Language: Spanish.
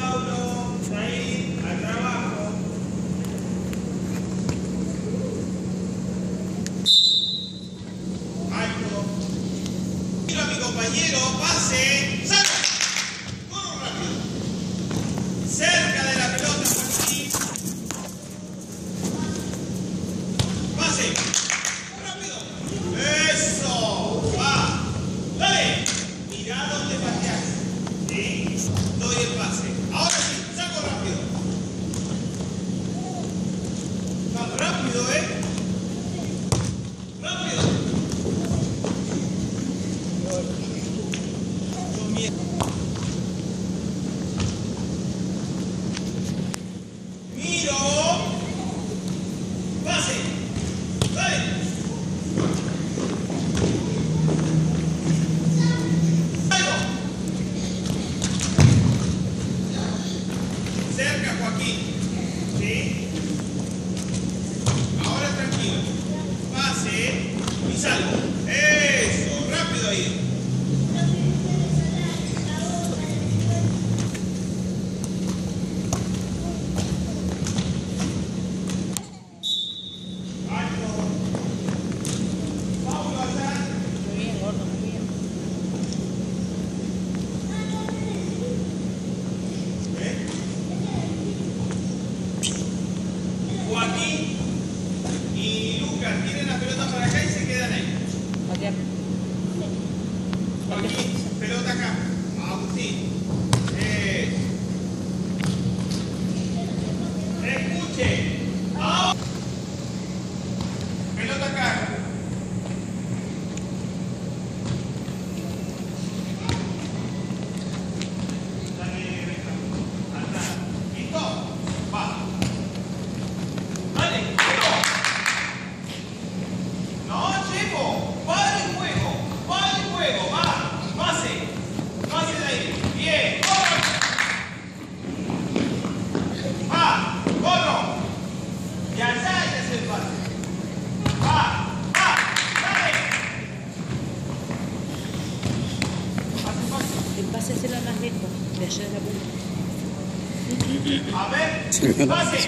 Pablo, ahí, al trabajo. Alto. Miro a mi compañero, pase, salga. Corro rápido. Cerca de la pelota, Joaquín. Pase. Rápido. Eso. Va. Dale. Mirá dónde pateás. ¿Sí? Doy el pase. Ahora sí, saco rápido. Más rápido, rápido. Con miedo. Miro. Pase. Dale. Cerca, Joaquín. ¿Sí? Ahora tranquilo. Pase y salgo. Eso, rápido ahí. Alto. Paulo allá. Muy bien, gordo, muy bien. Joaquín y Lucas tienen la pelota para acá y se quedan ahí. Patear. Joaquín, pelota acá. Agustín. Escuche. Ahora. Pelota acá. Dale, venga. Atrás. ¿Listo? Va. Dale, juego. No, llego. Va el juego. Va el juego. Va. Pase. Pase de ahí. Bien. Corro. Va. Corro. Y allá es el pase. Va. Va. Dale. Pase, pase. El pase será más lejos, de allá de la punta. A ver. Pase.